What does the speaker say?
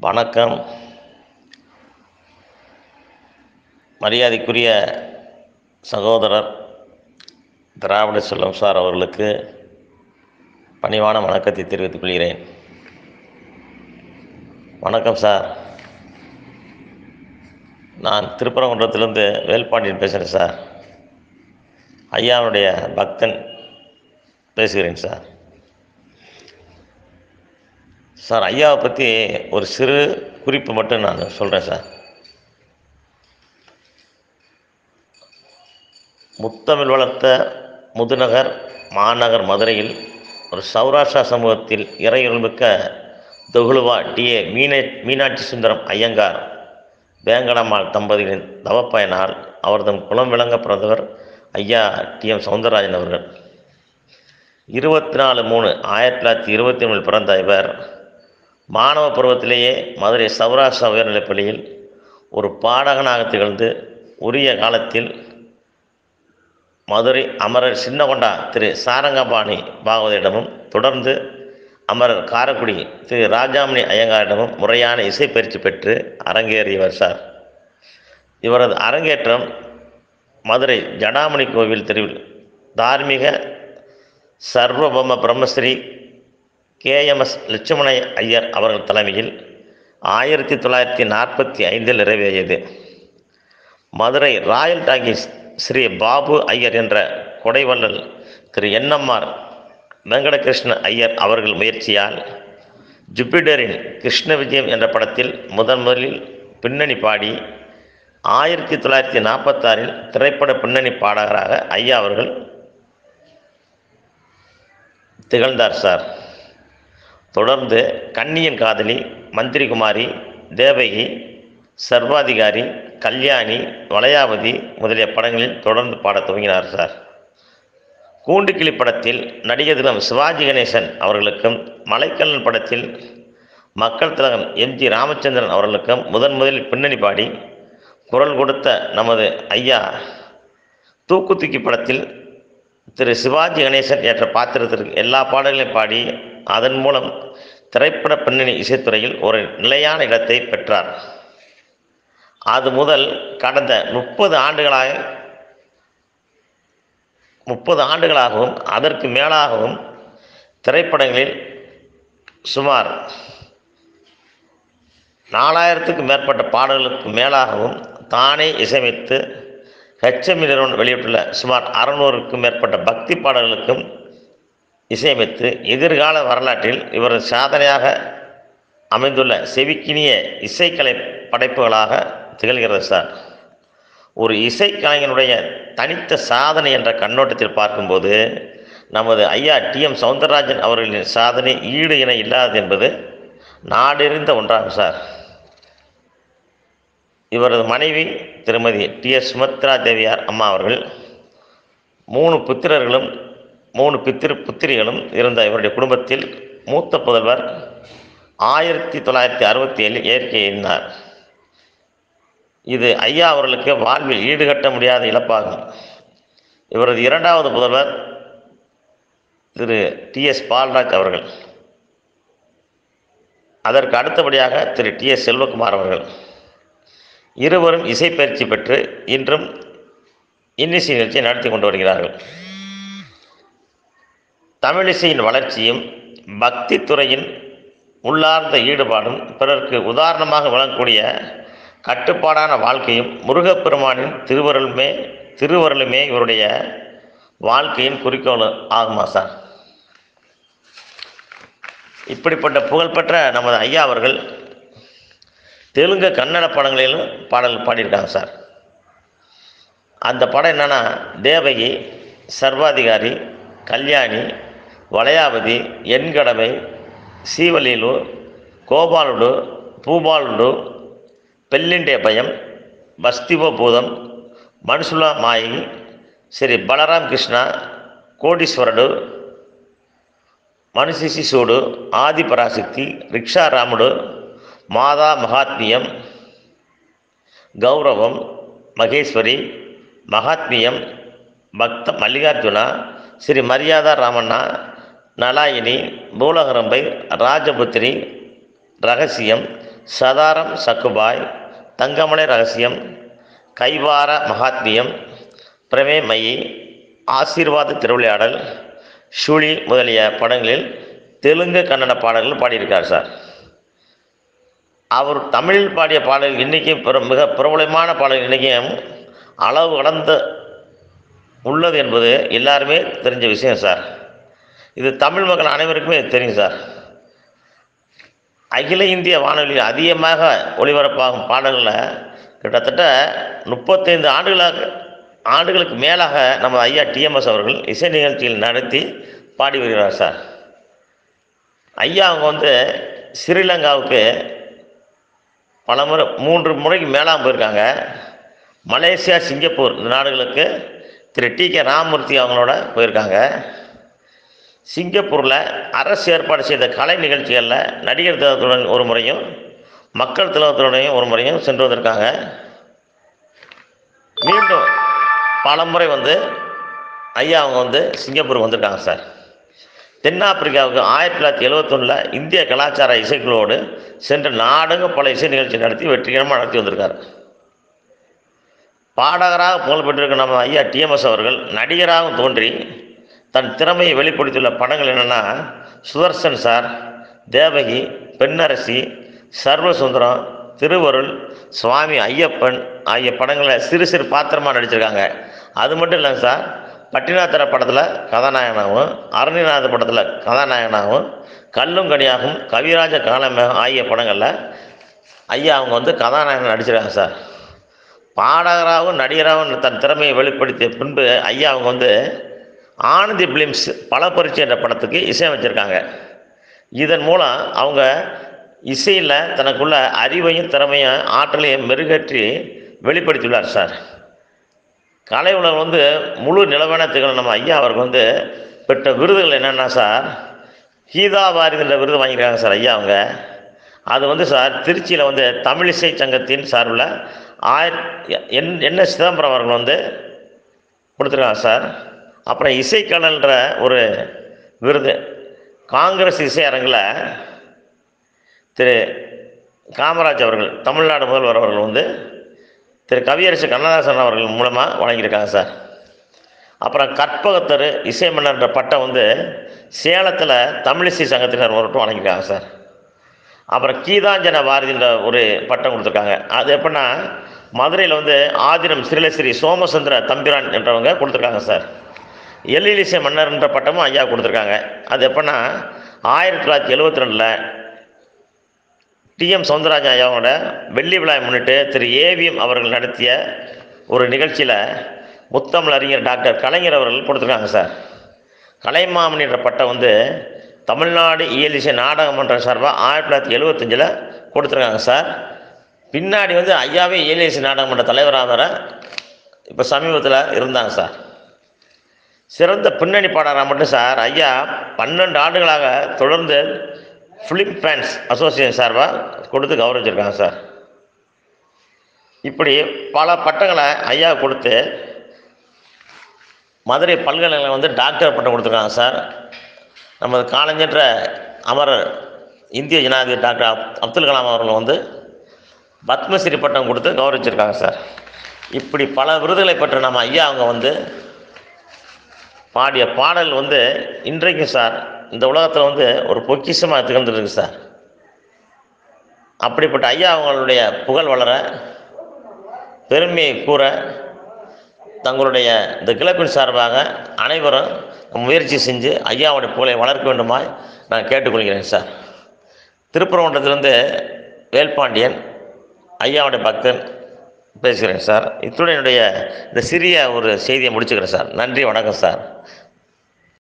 வணக்கம். மரியாதைக்குரிய சகோதரர் திராவிட செல்வம் சார் அவர்களுக்கு பணிவான வணக்கத்தை தெரிவித்துக் கொள்கிறேன். வணக்கம் சார். நான் திருப்பரங்குன்றத்திலிருந்து வேல்பாண்டியன் பேசுகிறேன் சார். ஐயாவுடைய பக்தன் பேசுகிறேன் சார். சார், ஐயாவை பற்றி ஒரு சிறு குறிப்பு மட்டும் நான் சொல்கிறேன் சார். முத்தமிழ் வளர்த்த முதுநகர் மாநகர் மதுரையில் ஒரு சௌராஷ்டிரா சமூகத்தில் இறையருள்மிக்க தொகுலுவா டி.ஏ. மீனாட்சி சுந்தரம் ஐயங்கார் வேங்கடம்மாள் தம்பதிகளின் தவப்பயனால் அவர்தம் குலம் விளங்க பிறந்தவர் ஐயா டி.எம். சௌந்தரராஜன் அவர்கள். 24/3/1923 பிறந்த இவர் மாணவ பருவத்திலேயே மதுரை சௌராஷ்டிரா உயர்நிலைப்பள்ளியில் ஒரு பாடகனாக திகழ்ந்து உரிய காலத்தில் மதுரை அமரர் சின்னகொண்டா திரு சாரங்கபாணி பாகவதரிடமும் தொடர்ந்து அமரர் காரைக்குடி திரு ராஜாமணி ஐயங்காரிடமும் முறையான இசை பயிற்சி பெற்று அரங்கேறியவர் சார். இவரது அரங்கேற்றம் மதுரை ஜடாமணி கோவில் தெருவில் தார்மீக சர்வபௌம பிரம்மஸ்ரீ கேஎம்எஸ் லட்சுமண ஐயர் அவர்கள் தலைமையில் 1945 நிறைவேறியது. மதுரை ராயல் டாக்கீஸ் ஸ்ரீ பாபு ஐயர் என்ற கொடைவள்ளல் திரு என்எம்ஆர் வெங்கடகிருஷ்ண ஐயர் அவர்கள் முயற்சியால் ஜூபிட்டரின் கிருஷ்ண விஜயம் என்ற படத்தில் முதலில் பின்னணி பாடி 1946 திரைப்பட பின்னணி பாடகராக ஐயா அவர்கள் திகழ்ந்தார் சார். தொடர்ந்து கன்னியன் காதலி, மந்திரி குமாரி, தேவகி, சர்வாதிகாரி, கல்யாணி, வளையாபதி முதலிய படங்களில் தொடர்ந்து பாடத் துவங்கினார் சார். கூண்டுக்கிளி படத்தில் நடிகர் தினம் சிவாஜி கணேசன் அவர்களுக்கும், மலைக்கல்லன் படத்தில் மக்கள் திலகம் எம்.ஜி. ராமச்சந்திரன் அவர்களுக்கும் முதலில் பின்னணி பாடி குரல் கொடுத்த நமது ஐயா தூக்குத்தூக்கி படத்தில் திரு சிவாஜி கணேசன் ஏற்ற பாத்திரத்திற்கு எல்லா பாடல்களையும் பாடி அதன் மூலம் திரைப்பட பின்னணி இசைத்துறையில் ஒரு நிலையான இடத்தை பெற்றார். அது முதல் கடந்த 30 ஆண்டுகளாகவும் அதற்கு மேலாகவும் திரைப்படங்களில் சுமார் 4000க்கும் மேற்பட்ட பாடல்களுக்கு மேலாகவும் தானே இசையமைத்து ஹெச்எம் நிறுவனம் வெளியிட்டுள்ள சுமார் 600க்கும் மேற்பட்ட பக்தி பாடல்களுக்கும் இசையமைத்து எதிர்கால வரலாற்றில் இவரது சாதனையாக அமைந்துள்ள செவிக்கினிய இசைக்கலை படைப்புகளாக திகழ்கிறது சார். ஒரு இசைக்கலைஞனுடைய தனித்த சாதனை என்ற கண்ணோட்டத்தில் பார்க்கும்போது நமது ஐயா டி.எம். சௌந்தரராஜன் அவர்களின் சாதனை ஈடு இணை இல்லாதது என்பது நாடெறிந்த ஒன்றாகும் சார். இவரது மனைவி திருமதி டி.எஸ். சுமித்ரா தேவியார் அம்மா அவர்கள் 3 புத்திரர்களும் 3 புத்திரிகளும் இருந்த இவருடைய குடும்பத்தில் மூத்த புதல்வர் 1967 இயற்கை எய்தினார். இது ஐயா அவர்களுக்கு வாழ்வில் ஈடுகட்ட முடியாத இழப்பாகும். இவரது 2வது புதல்வர் திரு டி.எஸ். பால்ராஜ் அவர்கள், அதற்கு அடுத்தபடியாக திரு டி.எஸ். செல்வகுமார் அவர்கள். இருவரும் இசை பயிற்சி பெற்று இன்றும் இன்னிசை நிகழ்ச்சியை நடத்தி கொண்டு வருகிறார்கள். தமிழிசையின் வளர்ச்சியும் பக்தி துறையின் உள்ளார்ந்த ஈடுபாடும் பிறருக்கு உதாரணமாக விளங்கக்கூடிய கட்டுப்பாடான வாழ்க்கையும் முருகப்பெருமானின் திருவருளுமே இவருடைய வாழ்க்கையின் குறிக்கோள் ஆகுமா சார். இப்படிப்பட்ட புகழ்பெற்ற நமது ஐயா அவர்கள் தெலுங்கு கன்னட படங்களிலும் பாடல் பாடியிருக்காங்க சார். அந்த படம் என்னென்னா தேவகி, சர்வாதிகாரி, கல்யாணி, வளையாபதி, என்கடமை, சீவலீலு, கோபாலுடு, பூபாலுடு, பெல்லிண்டே பயம், பஸ்திவோ பூதம், மனுசுலா மாயி, ஸ்ரீ பலராம் கிருஷ்ணா, கோடீஸ்வரடு, மனுசிசி சூடு, ஆதி பராசக்தி, ரிக்ஷா ராமுடு, மாதா மகாத்மியம், கௌரவம், மகேஸ்வரி, மகாத்மியம், பக்த மல்லிகார்ஜுனா, ஸ்ரீ மரியாதா ராமண்ணா, நலாயினி, பூலகரம்பை, ராஜபுத்திரி, ரகசியம், சதாரம் சக்குபாய், தங்கமலை ரகசியம், கைவார மகாத்மியம், பிரமேமயி, ஆசீர்வாத திருவிளையாடல், ஷூலி முதலிய படங்களில் தெலுங்கு கன்னட பாடல்கள் பாடியிருக்கார் சார். அவர் தமிழில் பாடிய பாடல்கள் இன்றைக்கும் மிக பிரபலமான பாடல்கள் இன்றைக்கும் அளவு கடந்த உள்ளது என்பது எல்லாருமே தெரிஞ்ச விஷயம் சார். இது தமிழ் மக்கள் அனைவருக்குமே தெரியும் சார். அகில இந்திய வானொலியில் அதிகமாக ஒளிபரப்பாகும் பாடல்களில் கிட்டத்தட்ட 35 ஆண்டுகளுக்கு மேலாக நம்ம ஐயா டிஎம்எஸ் அவர்கள் இசை நிகழ்ச்சியில் நடத்தி பாடி வருகிறார் சார். ஐயா அவங்க ஸ்ரீலங்காவுக்கு பலமுறை 3 முறைக்கு மேலாம் போயிருக்காங்க. மலேசியா, சிங்கப்பூர் இந்த நாடுகளுக்கு திரு டி.கே. ராமமூர்த்தி அவங்களோட போயிருக்காங்க. சிங்கப்பூரில் அரசு ஏற்பாடு செய்த கலை நிகழ்ச்சிகளில் நடிகர் திலகத்துடன் ஒரு முறையும் மக்கள் திலகத்துடனையும் ஒரு முறையும் சென்று வந்திருக்காங்க. மீண்டும் பல முறை ஐயா அவங்க சிங்கப்பூருக்கு வந்திருக்காங்க சார். தென்னாப்பிரிக்காவுக்கு 1971 இந்திய கலாச்சார இசைக்குழுவோடு சென்று நாடக பல இசை நிகழ்ச்சி நடத்தி வெற்றிகரமாக நடத்தி வந்திருக்கார். பாடகராக புகழ் பெற்றிருக்க நம்ம ஐயா டிஎம்எஸ் அவர்கள் நடிகராகவும் தோன்றி தன் திறமையை வெளிப்படுத்தியுள்ள படங்கள் என்னென்னா சுதர்சன் சார், தேவகி, பெண்ணரசி, சர்வசுந்தரம், திருவருள், சுவாமி ஐயப்பன் ஆகிய படங்களில் சிறு சிறு பாத்திரமாக நடிச்சிருக்காங்க. அது மட்டும் இல்லைங்க சார், பட்டினாத்திர படத்தில் கதாநாயகனாகவும், அரணிநாத படத்தில் கதாநாயகனாகவும், கல்லும் கனியாகவும், கவிராஜ காலமேகம் ஆகிய படங்களில் ஐயா அவங்க கதாநாயகன் நடிச்சிருக்காங்க சார். பாடகராகவும் நடிகராகவும் தன் திறமையை வெளிப்படுத்திய பின்பு ஐயா அவங்க ஆனந்தி பிலிம்ஸ் பல பரீட்சை என்ற படத்துக்கு இசையமைச்சிருக்காங்க. இதன் மூலம் அவங்க இசையில் தனக்குள்ள அறிவையும் திறமையும் ஆற்றலையும் மெருகேற்றி வெளிப்படுத்தியுள்ளார் சார். கலை உலகம் முழு நிலவான திகழ் நம்ம ஐயா அவருக்கு பெற்ற விருதுகள் என்னென்னா சார், கீதா வாரிதி என்ற விருது வாங்கியிருக்காங்க சார் ஐயா அவங்க. அது சார் திருச்சியில் தமிழிசை சங்கத்தின் சார்பில் என்.எஸ். சிதம்பரம் அவர்கள் கொடுத்துருக்காங்க சார். அப்புறம் இசைக்கணல்ன்ற ஒரு விருது காங்கிரஸ் இசை அரங்கில் திரு காமராஜ் அவர்கள், தமிழ்நாடு முதல்வர் அவர்கள் திரு கவியரசு கண்ணதாசன் அவர்கள் மூலமாக வழங்கியிருக்காங்க சார். அப்புறம் கற்பகத்தரு இசை மன்னர்ன்ற பட்டம் சேலத்தில் தமிழிசை சங்கத்தினர் ஒருட்டும் வழங்கியிருக்காங்க சார். அப்புறம் கீதாஞ்சன பாரதின்ற ஒரு பட்டம் கொடுத்துருக்காங்க. அது எப்படின்னா மதுரையில் ஆதினம் ஸ்ரீலஸ்ரீ சோமசுந்தர தம்பிரான் என்றவங்க கொடுத்துருக்காங்க சார். எழிலிசை மன்னர்ன்ற பட்டமும் ஐயா கொடுத்துருக்காங்க. அது எப்படின்னா 1972 டி.எம். சௌந்தரராஜன் ஐயாவோட வெள்ளி விழாவை முன்னிட்டு திரு ஏவிஎம் அவர்கள் நடத்திய ஒரு நிகழ்ச்சியில் முத்தமிழ் அறிஞர் டாக்டர் கலைஞர் அவர்கள் கொடுத்துருக்காங்க சார். கலைமாமணின்ற பட்டம் தமிழ்நாடு இயலிசை நாடகமன்ற சார்பாக 1975 கொடுத்துருக்காங்க சார். பின்னாடி ஐயாவே இயலிசை நாடகமன்ற தலைவராக வர இப்போ சமீபத்தில் இருந்தாங்க சார். சிறந்த பின்னணி பாடகராக மட்டும் சார் ஐயா 12 ஆண்டுகளாக தொடர்ந்து ஃபிலிம் ஃபேன்ஸ் அசோசியேஷன் சார்பாக கொடுத்து கௌரவிச்சிருக்காங்க சார். இப்படி பல பட்டங்களை ஐயா கொடுத்து மதுரை பல்கலைக்கழகம் டாக்டர் பட்டம் கொடுத்துருக்காங்க சார். நமது காலஞ்சென்ற அமரர் இந்திய ஜனாதிபதி டாக்டர் அப்துல் கலாம் அவர்கள் பத்மஸ்ரீ பட்டம் கொடுத்து கௌரவிச்சிருக்காங்க சார். இப்படி பல விருதுகளை பெற்ற நம்ம ஐயா அவங்க பாடிய பாடல் இன்றைக்கும் சார் இந்த உலகத்தில் ஒரு பொக்கிஷமாக திகழ்ந்துருக்கு சார். அப்படிப்பட்ட ஐயா அவங்களுடைய புகழ் வளர பெருமையை கூற தங்களுடைய இந்த கிளப்பின் சார்பாக அனைவரும் முயற்சி செஞ்சு ஐயாவுடைய புகழை வளர்க்க வேண்டுமாய் நான் கேட்டுக்கொள்கிறேன் சார். திருப்பரங்குன்றத்திலிருந்து வேல்பாண்டியன் ஐயாவுடைய பக்தன் பேசுகிறேன் சார். இத்துடன் என்னுடைய இந்த சிறிய ஒரு செய்தியை முடிச்சுக்கிறேன் சார். நன்றி, வணக்கம் சார்.